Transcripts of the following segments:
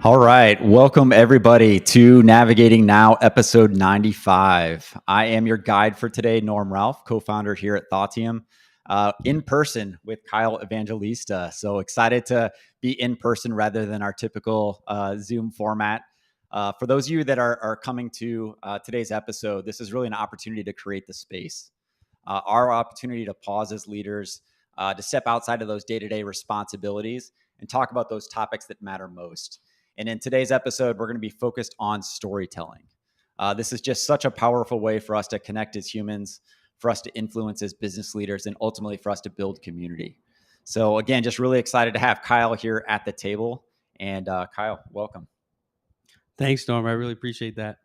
All right. Welcome, everybody, to Navigating Now, episode 95. I am your guide for today, Norm Ralph, co-founder here at Thoughtium, in person with Kyle Evangelista. So excited to be in person rather than our typical Zoom format. For those of you that are coming to today's episode, this is really an opportunity to create the space. Our opportunity to pause as leaders, to step outside of those day-to-day responsibilities and talk about those topics that matter most. And in today's episode, we're going to be focused on storytelling. This is just such a powerful way for us to connect as humans, for us to influence as business leaders, and ultimately for us to build community. So again, just really excited to have Kyle here at the table. And Kyle, welcome. Thanks, Norm. I really appreciate that.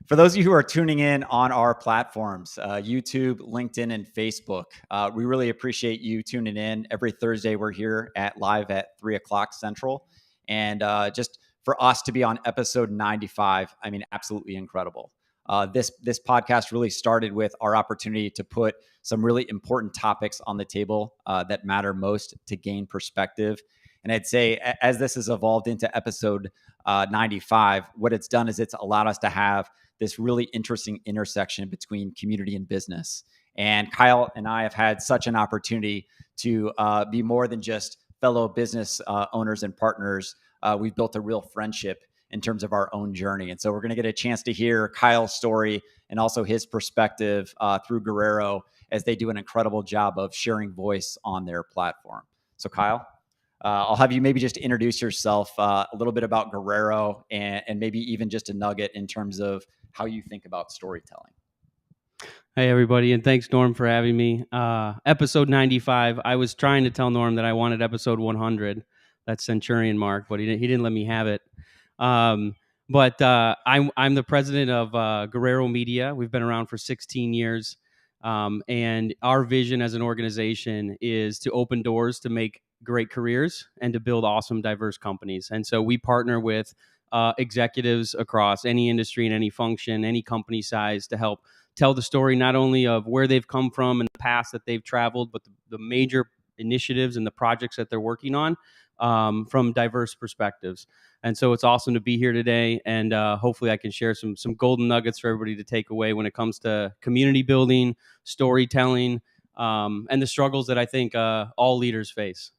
For those of you who are tuning in on our platforms, YouTube, LinkedIn, and Facebook, we really appreciate you tuning in. Every Thursday, we're here live at 3 o'clock Central. And just for us to be on episode 95, I mean, absolutely incredible. This podcast really started with our opportunity to put some really important topics on the table that matter most to gain perspective. And I'd say as this has evolved into episode 95, what it's done is it's allowed us to have this really interesting intersection between community and business. And Kyle and I have had such an opportunity to be more than just fellow business owners and partners. We've built a real friendship in terms of our own journey. And so we're going to get a chance to hear Kyle's story and also his perspective through Guerrero as they do an incredible job of sharing voice on their platform. So Kyle, I'll have you maybe just introduce yourself, a little bit about Guerrero, and maybe even just a nugget in terms of how you think about storytelling. Hey, everybody, and thanks, Norm, for having me. Episode 95, I was trying to tell Norm that I wanted episode 100, that Centurion mark, but he didn't let me have it. I'm the president of Guerrero Media. We've been around for 16 years, and our vision as an organization is to open doors to make great careers and to build awesome, diverse companies. And so we partner with executives across any industry and any function, any company size, to help tell the story not only of where they've come from in the past that they've traveled, but the major initiatives and the projects that they're working on from diverse perspectives. And so it's awesome to be here today, and hopefully I can share some golden nuggets for everybody to take away when it comes to community building, storytelling, and the struggles that I think all leaders face.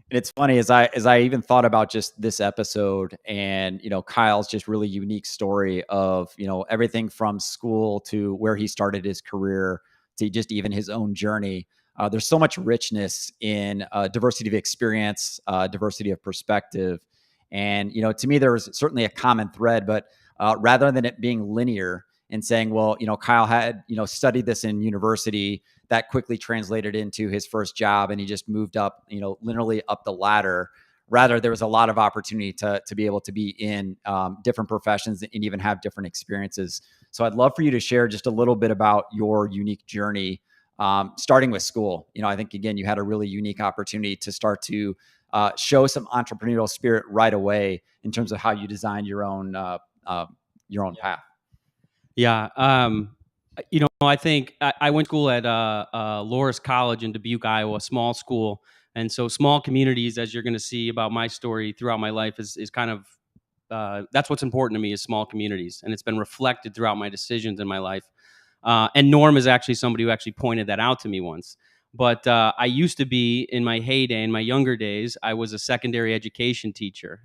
And it's funny as I even thought about just this episode and, Kyle's just really unique story of, everything from school to where he started his career to just even his own journey. There's so much richness in diversity of experience, diversity of perspective. And, to me, there was certainly a common thread, but rather than it being linear and saying, well, Kyle had, studied this in university, that quickly translated into his first job and he just moved up, literally up the ladder. Rather, there was a lot of opportunity to be able to be in different professions and even have different experiences. So I'd love for you to share just a little bit about your unique journey, starting with school. I think, again, you had a really unique opportunity to start to show some entrepreneurial spirit right away in terms of how you designed your own path. Yeah. I think I went to school at Loris College in Dubuque, Iowa, a small school. And so small communities, as you're going to see about my story throughout my life, is kind of, that's what's important to me, is small communities. And it's been reflected throughout my decisions in my life. And Norm is actually somebody who actually pointed that out to me once. But I used to be, in my heyday, in my younger days, I was a secondary education teacher.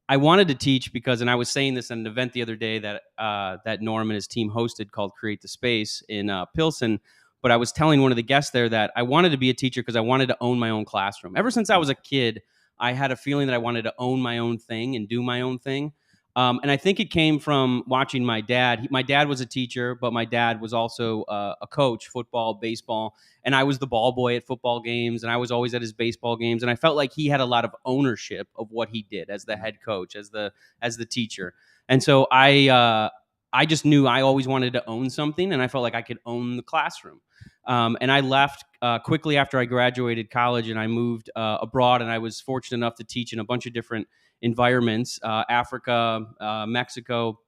I wanted to teach because, and I was saying this at an event the other day that Norm and his team hosted called Create the Space in Pilsen. But I was telling one of the guests there that I wanted to be a teacher because I wanted to own my own classroom. Ever since I was a kid, I had a feeling that I wanted to own my own thing and do my own thing. And I think it came from watching my dad. My dad was a teacher, but my dad was also a coach, football, baseball. And I was the ball boy at football games, and I was always at his baseball games. And I felt like he had a lot of ownership of what he did as the head coach, as the teacher. And so I just knew I always wanted to own something, and I felt like I could own the classroom. And I left quickly after I graduated college, and I moved abroad. And I was fortunate enough to teach in a bunch of different environments, Africa, Mexico.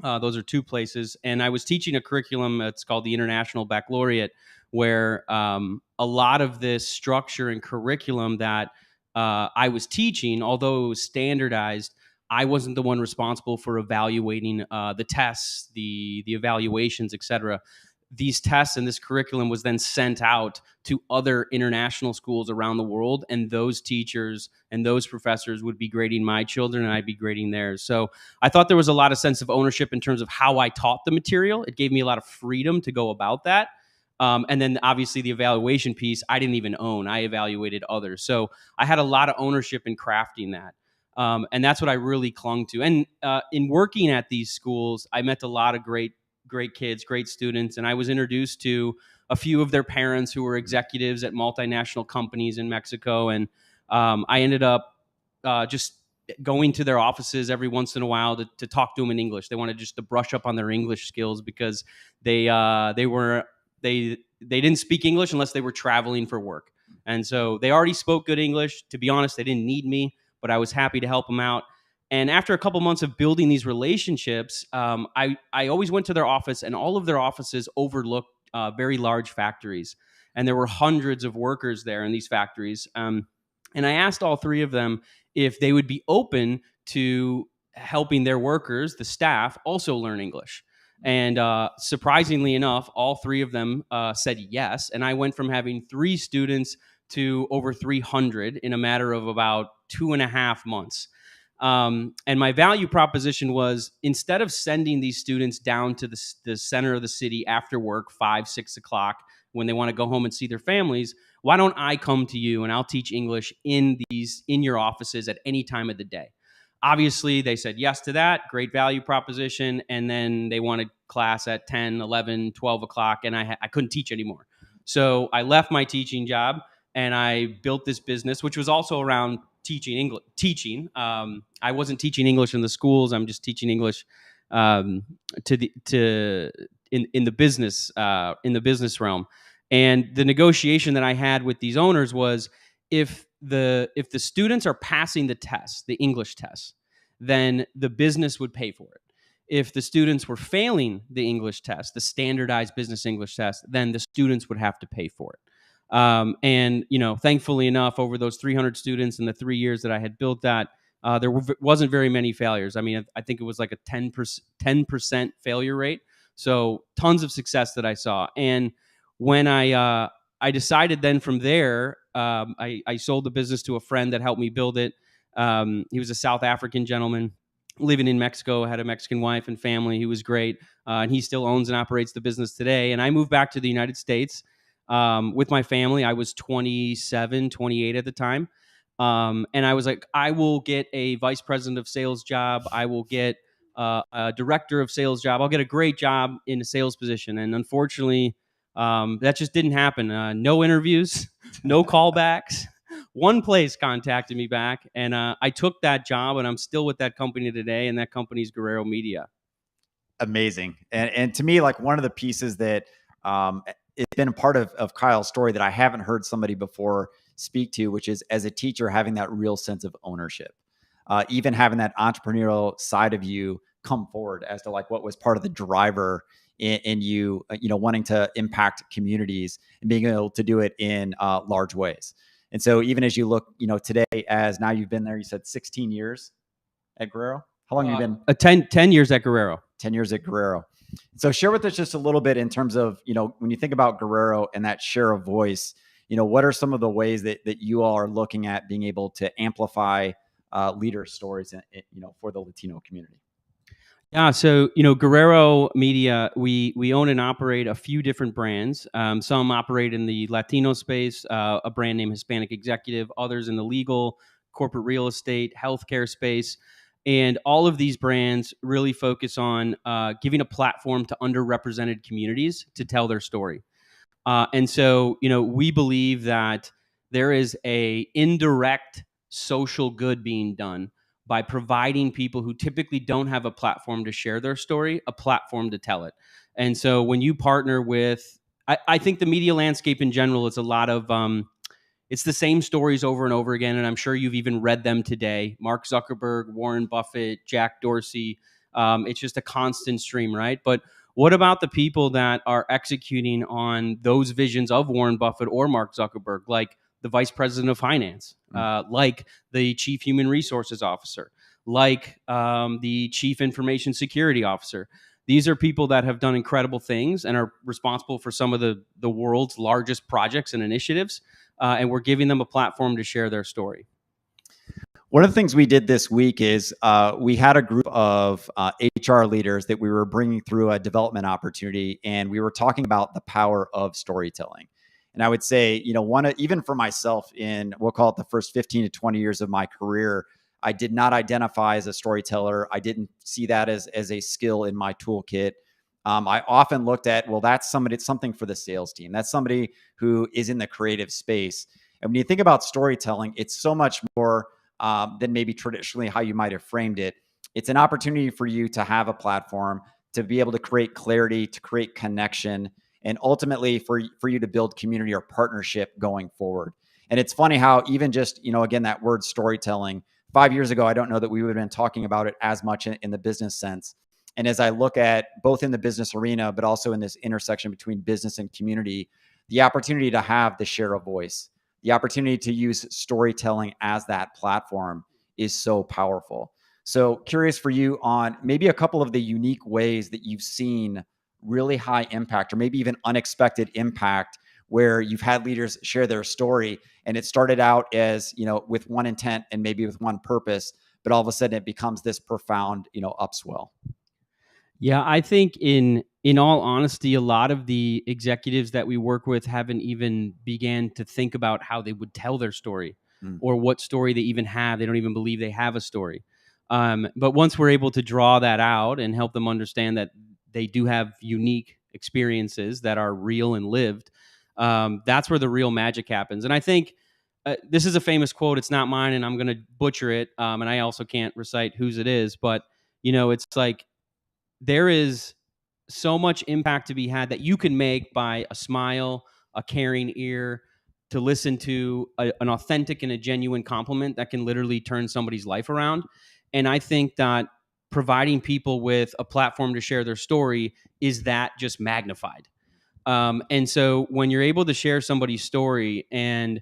Those are two places. And I was teaching a curriculum that's called the International Baccalaureate, where a lot of this structure and curriculum that I was teaching, although it was standardized, I wasn't the one responsible for evaluating the tests, the evaluations, et cetera. These tests and this curriculum was then sent out to other international schools around the world, and those teachers and those professors would be grading my children, and I'd be grading theirs. So I thought there was a lot of sense of ownership in terms of how I taught the material. It gave me a lot of freedom to go about that. And then obviously the evaluation piece, I didn't even own. I evaluated others. So I had a lot of ownership in crafting that. And that's what I really clung to. And in working at these schools, I met a lot of great kids, great students. And I was introduced to a few of their parents who were executives at multinational companies in Mexico. And I ended up just going to their offices every once in a while to talk to them in English. They wanted just to brush up on their English skills because they didn't speak English unless they were traveling for work. And so they already spoke good English. To be honest, they didn't need me, but I was happy to help them out. And after a couple months of building these relationships, I always went to their office, and all of their offices overlooked very large factories. And there were hundreds of workers there in these factories. And I asked all three of them if they would be open to helping their workers, the staff, also learn English. And surprisingly enough, all three of them said yes. And I went from having 3 students to over 300 in a matter of about 2.5 months. And my value proposition was, instead of sending these students down to the center of the city after work, 5, 6 o'clock, when they want to go home and see their families, why don't I come to you and I'll teach English in your offices at any time of the day? Obviously, they said yes to that. Great value proposition. And then they wanted class at 10, 11, 12 o'clock, and I couldn't teach anymore. So I left my teaching job, and I built this business, which was also around teaching English. I wasn't teaching English in the schools. I'm just teaching English in the business realm. And the negotiation that I had with these owners was, if the students are passing the test, the English test, then the business would pay for it. If the students were failing the English test, the standardized business English test, then the students would have to pay for it. And thankfully enough, over those 300 students in the 3 years that I had built that, there wasn't very many failures. I mean, I think it was like a 10% failure rate. So tons of success that I saw. And when I decided then from there, I sold the business to a friend that helped me build it. He was a South African gentleman living in Mexico, had a Mexican wife and family. He was great. And he still owns and operates the business today. And I moved back to the United States with my family. I was 27, 28 at the time. And I was like, I will get a vice president of sales job. I will get a director of sales job. I'll get a great job in a sales position. And unfortunately, that just didn't happen. No interviews, no callbacks. One place contacted me back, and I took that job, and I'm still with that company today, and that company's Guerrero Media. Amazing. And to me, like, one of the pieces that it's been a part of Kyle's story that I haven't heard somebody before speak to, which is, as a teacher, having that real sense of ownership, even having that entrepreneurial side of you come forward as to like what was part of the driver in you, wanting to impact communities and being able to do it in large ways. And so even as you look, today, as now you've been there, you said 16 years at Guerrero. How long have you been? 10 years at Guerrero. 10 years at Guerrero. So share with us just a little bit in terms of, when you think about Guerrero and that share of voice, what are some of the ways that you all are looking at being able to amplify leader stories, for the Latino community? Yeah, so Guerrero Media, we own and operate a few different brands. Some operate in the Latino space, a brand named Hispanic Executive, others in the legal, corporate real estate, healthcare space. And all of these brands really focus on giving a platform to underrepresented communities to tell their story. And so, we believe that there is a indirect social good being done by providing people who typically don't have a platform to share their story, a platform to tell it. And so when you partner with, I think the media landscape in general is a lot of, it's the same stories over and over again. And I'm sure you've even read them today. Mark Zuckerberg, Warren Buffett, Jack Dorsey. It's just a constant stream, right? But what about the people that are executing on those visions of Warren Buffett or Mark Zuckerberg, like the vice president of finance, like the chief human resources officer, like the chief information security officer. These are people that have done incredible things and are responsible for some of the world's largest projects and initiatives. And we're giving them a platform to share their story. One of the things we did this week is we had a group of HR leaders that we were bringing through a development opportunity, and we were talking about the power of storytelling. And I would say, even for myself, in we'll call it the first 15 to 20 years of my career, I did not identify as a storyteller. I didn't see that as a skill in my toolkit. I often looked at, well, that's something for the sales team. That's somebody who is in the creative space. And when you think about storytelling, it's so much more than maybe traditionally how you might have framed it. It's an opportunity for you to have a platform, to be able to create clarity, to create connection, and ultimately for you to build community or partnership going forward. And it's funny how even just, again, that word storytelling, 5 years ago, I don't know that we would have been talking about it as much in the business sense. And as I look at both in the business arena, but also in this intersection between business and community, the opportunity to have the share of voice, the opportunity to use storytelling as that platform is so powerful. So curious for you on maybe a couple of the unique ways that you've seen really high impact or maybe even unexpected impact where you've had leaders share their story and it started out as, with one intent and maybe with one purpose, but all of a sudden it becomes this profound, upswell. Yeah, I think in all honesty, a lot of the executives that we work with haven't even began to think about how they would tell their story or what story they even have. They don't even believe they have a story. But once we're able to draw that out and help them understand that they do have unique experiences that are real and lived, that's where the real magic happens. And I think this is a famous quote. It's not mine, and I'm going to butcher it. And I also can't recite whose it is. But, it's like, there is so much impact to be had that you can make by a smile, a caring ear, to listen to an authentic and a genuine compliment that can literally turn somebody's life around. And I think that providing people with a platform to share their story is that just magnified. And so when you're able to share somebody's story and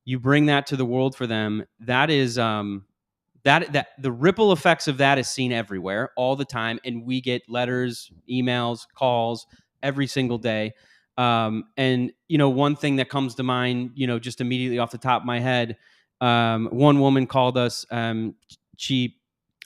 you bring that to the world for them, that is that the ripple effects of that is seen everywhere all the time, and we get letters, emails, calls every single day. And one thing that comes to mind, just immediately off the top of my head, one woman called us.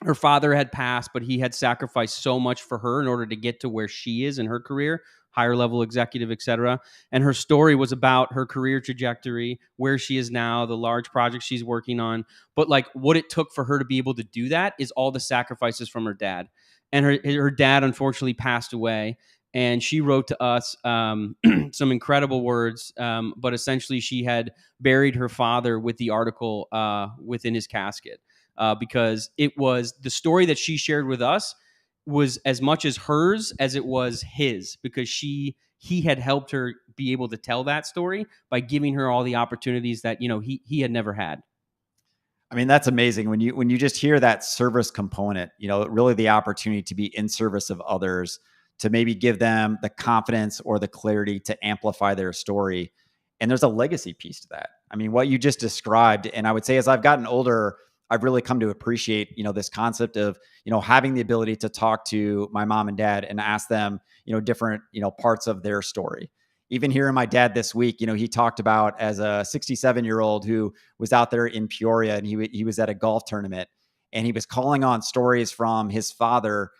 Her father had passed, but he had sacrificed so much for her in order to get to where she is in her career, higher level executive, et cetera. And her story was about her career trajectory, where she is now, the large projects she's working on. But like what it took for her to be able to do that is all the sacrifices from her dad. And her dad unfortunately passed away. And she wrote to us some incredible words. But essentially she had buried her father with the article within his casket. Because it was the story that she shared with us was as much as hers as it was his, because he had helped her be able to tell that story by giving her all the opportunities that he had never had. I mean, that's amazing when you just hear that service component, really the opportunity to be in service of others, to maybe give them the confidence or the clarity to amplify their story. And there's a legacy piece to that. I mean, what you just described, and I would say as I've gotten older, I've really come to appreciate, this concept of, having the ability to talk to my mom and dad and ask them, different, parts of their story. Even hearing my dad this week, he talked about as a 67-year-old who was out there in Peoria and he was at a golf tournament and he was calling on stories from his father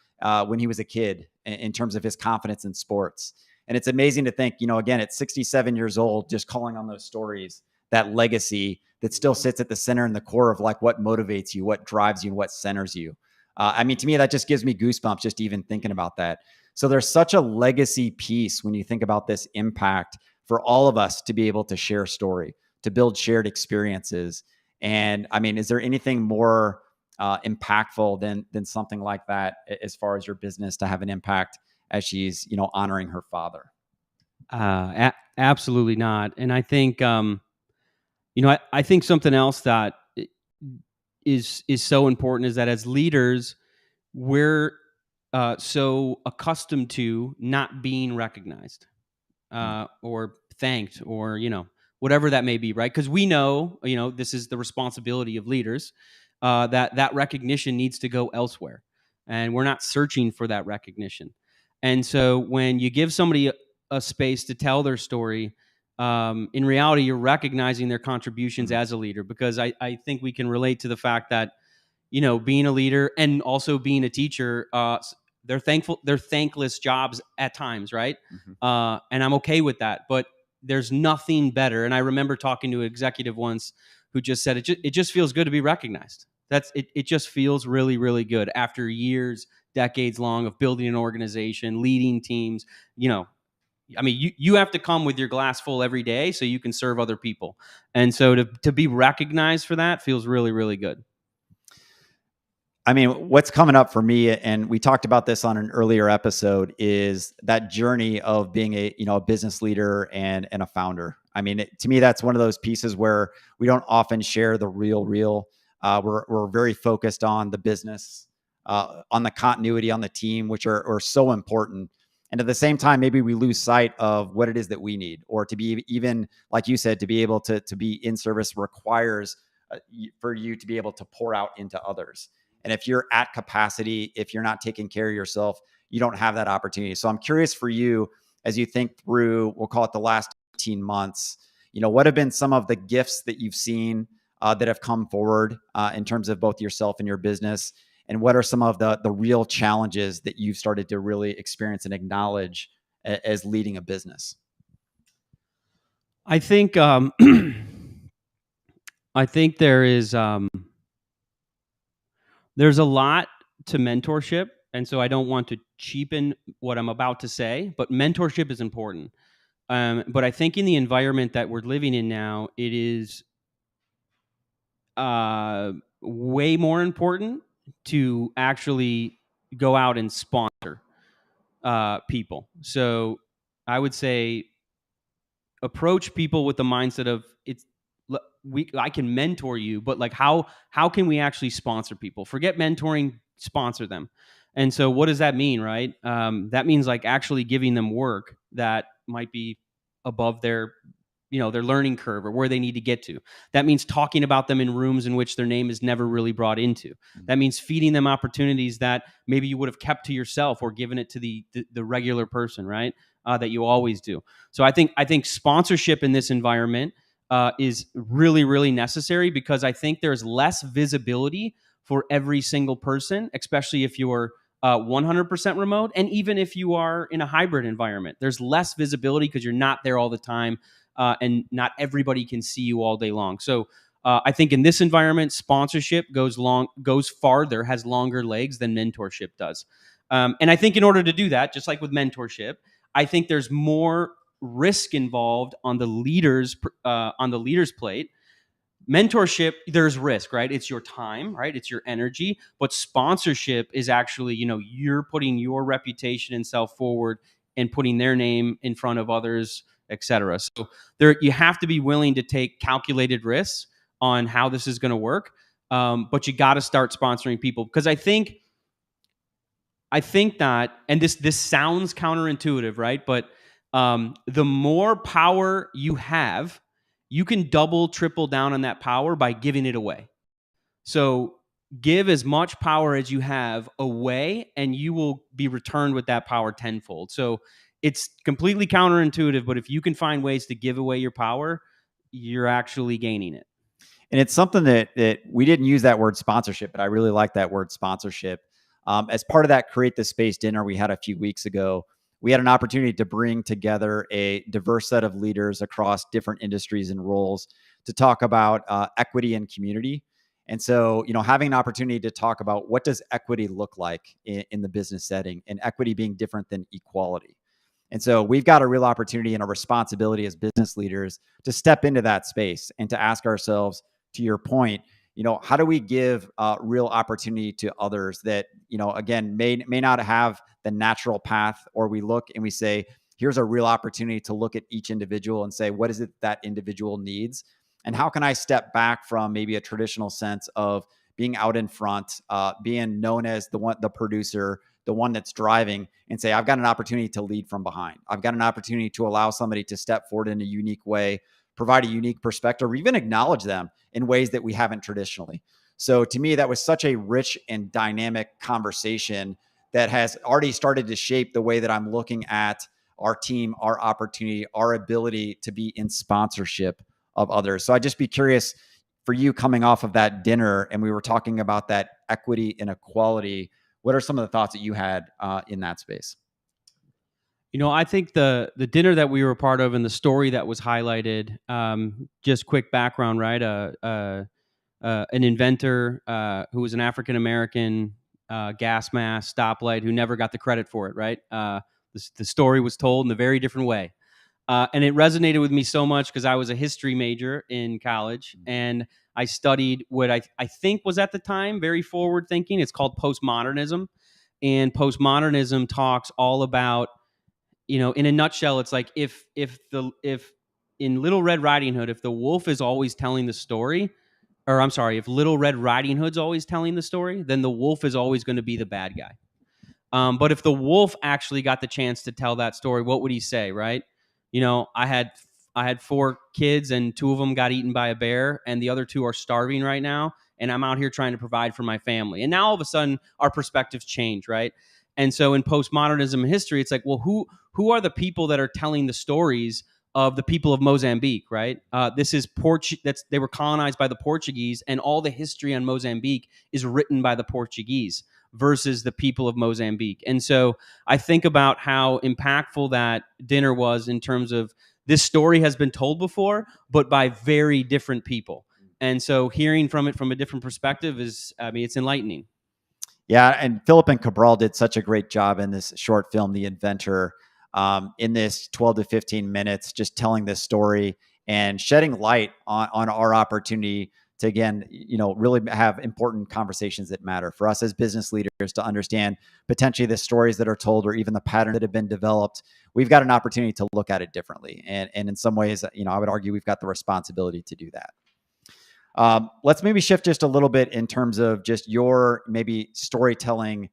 when he was a kid in terms of his confidence in sports. And it's amazing to think, again, at 67 years old, just calling on those stories, that legacy that still sits at the center and the core of like what motivates you, what drives you, and what centers you. I mean, to me, that just gives me goosebumps just even thinking about that. So there's such a legacy piece when you think about this impact for all of us to be able to share story, to build shared experiences. And I mean, is there anything more impactful than something like that as far as your business to have an impact as she's, honoring her father? Absolutely not. And I think, I think something else that is so important is that as leaders, we're so accustomed to not being recognized or thanked or whatever that may be, right? Because we know, this is the responsibility of leaders, that recognition needs to go elsewhere, and we're not searching for that recognition. And so when you give somebody a space to tell their story, in reality, you're recognizing their contributions as a leader, because I think we can relate to the fact that, being a leader and also being a teacher, they're thankless jobs at times, right? And I'm okay with that, but there's nothing better. And I remember talking to an executive once who just said, it just feels good to be recognized. It just feels really, really good after years, decades long of building an organization, leading teams. You have to come with your glass full every day so you can serve other people. And so to be recognized for that feels really, really good. I mean, what's coming up for me, and we talked about this on an earlier episode, is that journey of being a business leader and a founder. I mean, to me, that's one of those pieces where we don't often share the real. We're very focused on the business, on the continuity, on the team, which are so important. And at the same time, maybe we lose sight of what it is that we need, or to be, even like you said, to be able to be in service requires for you to be able to pour out into others. And if you're at capacity, if you're not taking care of yourself, you don't have that opportunity. So I'm curious for you, as you think through, we'll call it the last 18 months, what have been some of the gifts that you've seen that have come forward in terms of both yourself and your business? And what are some of the real challenges that you've started to really experience and acknowledge as leading a business? I think, I think there's a lot to mentorship. And so I don't want to cheapen what I'm about to say, but mentorship is important. But I think in the environment that we're living in now, it is way more important to actually go out and sponsor people. So I would say approach people with the mindset of I can mentor you, but like how can we actually sponsor people? Forget mentoring, sponsor them. And so what does that mean, right? That means like actually giving them work that might be above their learning curve or where they need to get to. That means talking about them in rooms in which their name is never really brought into. That means feeding them opportunities that maybe you would have kept to yourself or given it to the regular person, right? That you always do. So I think sponsorship in this environment is really, really necessary, because I think there's less visibility for every single person, especially if you're 100% remote. And even if you are in a hybrid environment, there's less visibility because you're not there all the time. And not everybody can see you all day long. So I think in this environment, sponsorship goes farther, has longer legs than mentorship does. And I think in order to do that, just like with mentorship, I think there's more risk involved on the leader's plate. Mentorship, there's risk, right? It's your time, right? It's your energy. But sponsorship is actually, you're putting your reputation and self forward and putting their name in front of others, etc. So you have to be willing to take calculated risks on how this is going to work. But you got to start sponsoring people, because I think that, and this sounds counterintuitive, right? But the more power you have, you can double, triple down on that power by giving it away. So give as much power as you have away, and you will be returned with that power tenfold. So it's completely counterintuitive, but if you can find ways to give away your power, you're actually gaining it. And it's something that we didn't use that word sponsorship, but I really like that word sponsorship. As part of that Create the Space dinner we had a few weeks ago, we had an opportunity to bring together a diverse set of leaders across different industries and roles to talk about equity and community. And so, having an opportunity to talk about what does equity look like in the business setting, and equity being different than equality. And so we've got a real opportunity and a responsibility as business leaders to step into that space and to ask ourselves, to your point, how do we give real opportunity to others that, again, may not have the natural path, or we look and we say, here's a real opportunity to look at each individual and say, what is it that individual needs? And how can I step back from maybe a traditional sense of being out in front, being known as the producer, the one that's driving, and say, I've got an opportunity to lead from behind. I've got an opportunity to allow somebody to step forward in a unique way provide a unique perspective, or even acknowledge them in ways that we haven't traditionally. So to me, that was such a rich and dynamic conversation that has already started to shape the way that I'm looking at our team, our opportunity, our ability to be in sponsorship of others. So I'd just be curious for you, coming off of that dinner, and we were talking about that equity and equality. What are some of the thoughts that you had in that space? I think the dinner that we were a part of and the story that was highlighted, just quick background, right? An inventor who was an African American gas mask stoplight who never got the credit for it, right? The story was told in a very different way. And it resonated with me so much because I was a history major in college, and I studied what I think was at the time very forward thinking. It's called postmodernism. And postmodernism talks all about, in a nutshell, it's like if in Little Red Riding Hood, if the wolf is always telling the story, or I'm sorry, if Little Red Riding Hood's always telling the story, then the wolf is always going to be the bad guy. But if the wolf actually got the chance to tell that story, what would he say, right? I had 4 kids, and 2 of them got eaten by a bear, and the other 2 are starving right now, and I'm out here trying to provide for my family. And now all of a sudden, our perspectives change, right? And so in postmodernism history, it's like, well, who are the people that are telling the stories of the people of Mozambique, right? This is they were colonized by the Portuguese, and all the history on Mozambique is written by the Portuguese versus the people of Mozambique. And so I think about how impactful that dinner was in terms of this story has been told before, but by very different people. And so hearing from it from a different perspective it's enlightening. Yeah, and Philip and Cabral did such a great job in this short film, The Inventor, in this 12 to 15 minutes, just telling this story and shedding light on our opportunity to, again, really have important conversations that matter for us as business leaders to understand potentially the stories that are told or even the patterns that have been developed. We've got an opportunity to look at it differently. And in some ways, I would argue we've got the responsibility to do that. Let's maybe shift just a little bit in terms of just your maybe storytelling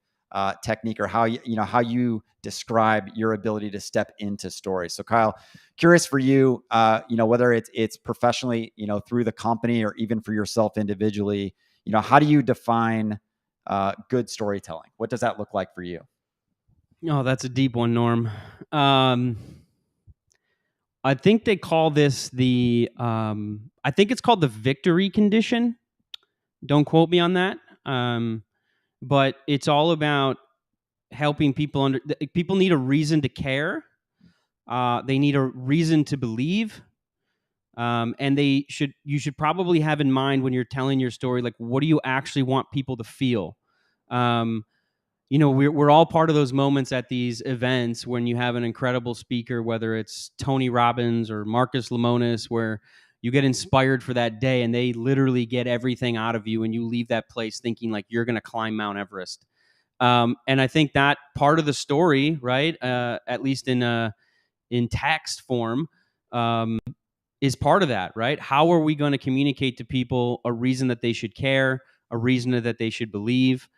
technique, or how you describe your ability to step into stories. So Kyle, curious for you, whether it's professionally, through the company, or even for yourself individually, how do you define good storytelling? What does that look like for you? Oh, that's a deep one, Norm. I think they call this I think it's called the victory condition. Don't quote me on that. But it's all about helping people people need a reason to care. They need a reason to believe. And you should probably have in mind when you're telling your story, like, what do you actually want people to feel? We're all part of those moments at these events when you have an incredible speaker, whether it's Tony Robbins or Marcus Lemonis, where you get inspired for that day and they literally get everything out of you, and you leave that place thinking like you're going to climb Mount Everest. And I think that part of the story, right, at least in text form, is part of that, right? How are we going to communicate to people a reason that they should care, a reason that they should believe?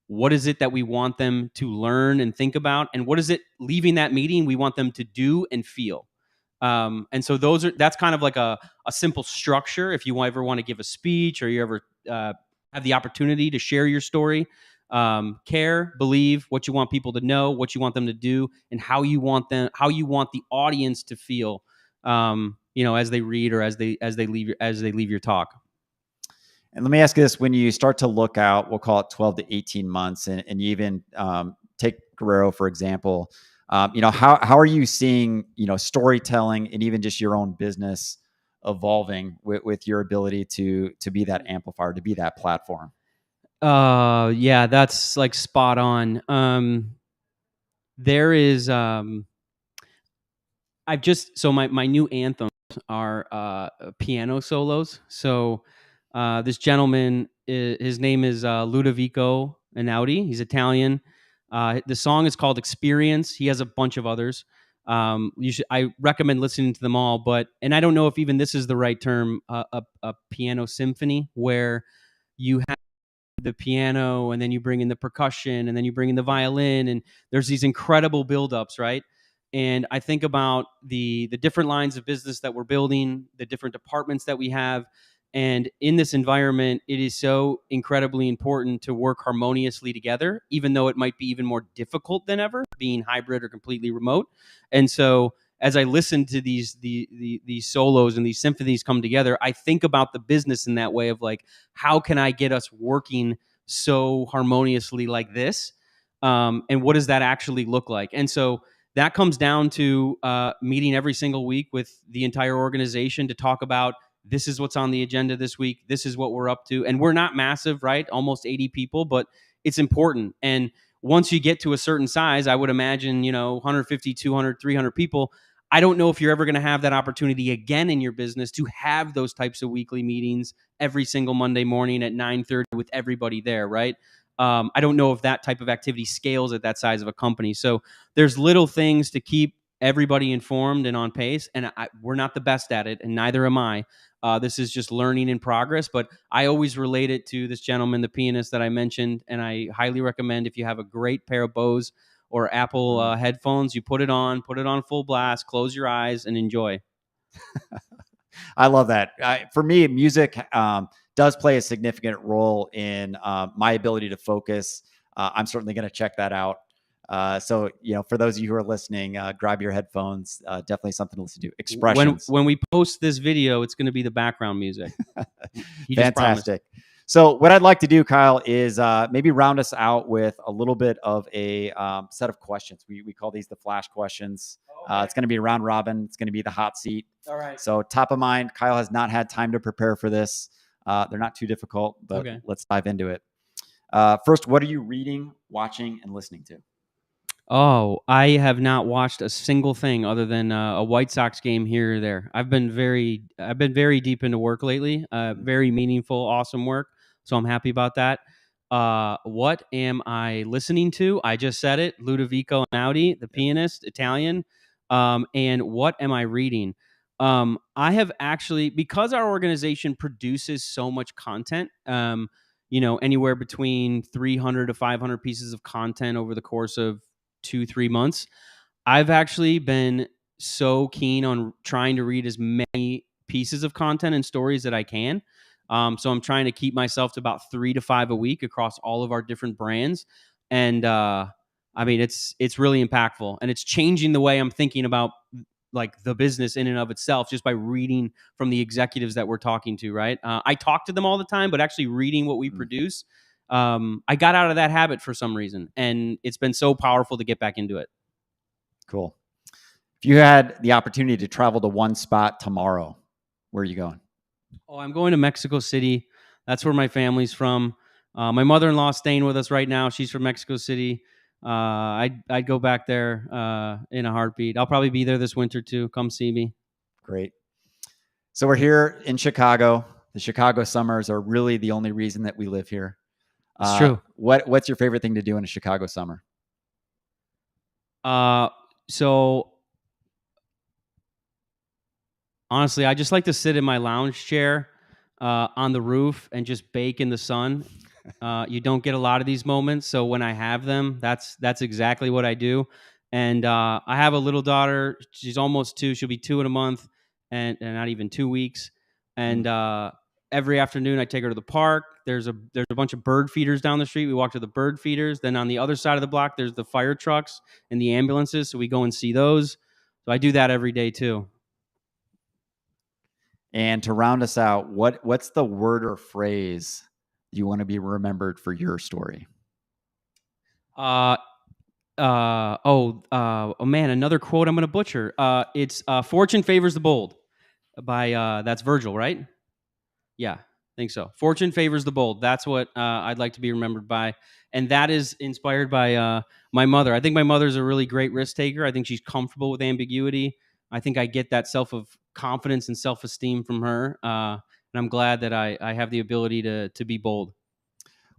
What is it that we want them to learn and think about? And what is it, leaving that meeting, we want them to do and feel? And so that's kind of like a simple structure. If you ever want to give a speech, or you ever have the opportunity to share your story, care, believe, what you want people to know, what you want them to do, and how you want the audience to feel, as they read, or as they leave your talk. And let me ask you this: when you start to look out, we'll call it 12 to 18 months, and you even take Guerrero, for example, how are you seeing, storytelling and even just your own business evolving with your ability to be that amplifier, to be that platform? Yeah, that's like spot on. There is, my new anthems are piano solos. So this gentleman, his name is Ludovico Einaudi. He's Italian. The song is called Experience. He has a bunch of others. I recommend listening to them all, and I don't know if even this is the right term, a piano symphony, where you have the piano, and then you bring in the percussion, and then you bring in the violin, and there's these incredible buildups, right? And I think about the different lines of business that we're building, the different departments that we have. And in this environment, it is so incredibly important to work harmoniously together, even though it might be even more difficult than ever, being hybrid or completely remote. And so as I listen to these solos and these symphonies come together, I think about the business in that way of like, how can I get us working so harmoniously like this? And what does that actually look like? And so that comes down to meeting every single week with the entire organization to talk about, this is what's on the agenda this week. This is what we're up to. And we're not massive, right? Almost 80 people, but it's important. And once you get to a certain size, I would imagine, 150, 200, 300 people, I don't know if you're ever going to have that opportunity again in your business to have those types of weekly meetings every single Monday morning at 9:30 with everybody there, right? I don't know if that type of activity scales at that size of a company. So there's little things to keep everybody informed and on pace. And we're not the best at it, and neither am I. This is just learning in progress. But I always relate it to this gentleman, the pianist that I mentioned. And I highly recommend, if you have a great pair of Bose or Apple headphones, you put it on full blast, close your eyes, and enjoy. I love that. For me, music does play a significant role in my ability to focus. I'm certainly going to check that out. So, for those of you who are listening, grab your headphones. Definitely something to listen to. Expressions. When we post this video, it's going to be the background music. Fantastic. So what I'd like to do, Kyle, is maybe round us out with a little bit of a set of questions. We call these the flash questions. Okay. It's going to be a round robin. It's going to be the hot seat. All right. So top of mind, Kyle has not had time to prepare for this. They're not too difficult, but Let's dive into it. First, what are you reading, watching, and listening to? Oh, I have not watched a single thing other than a White Sox game here or there. I've been very deep into work lately. Very meaningful, awesome work. So I'm happy about that. What am I listening to? I just said it. Ludovico Einaudi, the pianist, Italian. And what am I reading? I have actually, because our organization produces so much content, anywhere between 300 to 500 pieces of content over the course of 2-3 months. I've actually been so keen on trying to read as many pieces of content and stories that I can. So I'm trying to keep myself to about 3 to 5 a week across all of our different brands. And it's really impactful, and it's changing the way I'm thinking about like the business in and of itself, just by reading from the executives that we're talking to, right? I talk to them all the time, but actually reading what we produce, I got out of that habit for some reason, and it's been so powerful to get back into it. Cool. If you had the opportunity to travel to one spot tomorrow, where are you going? Oh, I'm going to Mexico City. That's where my family's from. My mother-in-law is staying with us right now. She's from Mexico City. I'd go back there in a heartbeat. I'll probably be there this winter too. Come see me. Great. So we're here in Chicago. The Chicago summers are really the only reason that we live here. It's true. What's your favorite thing to do in a Chicago summer? So honestly, I just like to sit in my lounge chair on the roof and just bake in the sun. You don't get a lot of these moments, so when I have them, that's exactly what I do. And I have a little daughter. She's almost 2. She'll be 2 in a month, and not even 2 weeks. And every afternoon, I take her to the park. There's a bunch of bird feeders down the street. We walk to the bird feeders. Then on the other side of the block, there's the fire trucks and the ambulances. So we go and see those. So I do that every day too. And to round us out, what's the word or phrase you want to be remembered for your story? Oh man, another quote I'm going to butcher. It's "Fortune favors the bold" by that's Virgil, right? Yeah, I think so. Fortune favors the bold. That's what I'd like to be remembered by, and that is inspired by my mother. I think my mother's a really great risk taker. I think she's comfortable with ambiguity. I think I get that confidence and self-esteem from her, and I'm glad that I have the ability to be bold.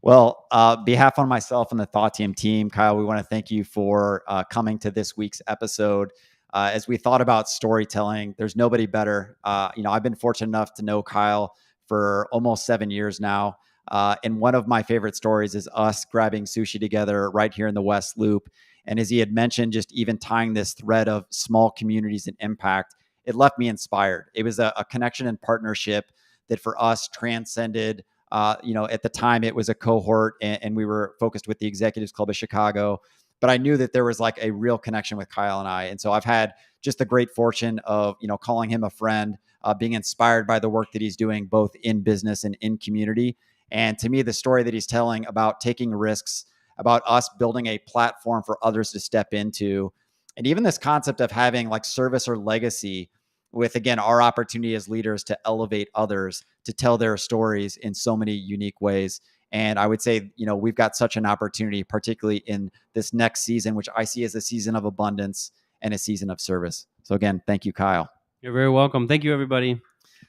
Well, behalf on myself and the Thoughtium team, Kyle, we want to thank you for coming to this week's episode. As we thought about storytelling, there's nobody better. I've been fortunate enough to know Kyle for almost 7 years now. And one of my favorite stories is us grabbing sushi together right here in the West Loop. And as he had mentioned, just even tying this thread of small communities and impact, it left me inspired. It was a connection and partnership that for us transcended, at the time it was a cohort and we were focused with the Executives Club of Chicago, but I knew that there was like a real connection with Kyle and I. And so I've had just the great fortune of, calling him a friend, being inspired by the work that he's doing both in business and in community. And to me, the story that he's telling about taking risks, about us building a platform for others to step into, and even this concept of having like service or legacy with, again, our opportunity as leaders to elevate others, to tell their stories in so many unique ways. And I would say, we've got such an opportunity, particularly in this next season, which I see as a season of abundance and a season of service. So again, thank you, Kyle. You're very welcome. Thank you, everybody.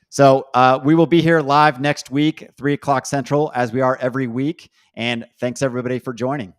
So we will be here live next week, 3:00 Central, as we are every week. And thanks, everybody, for joining.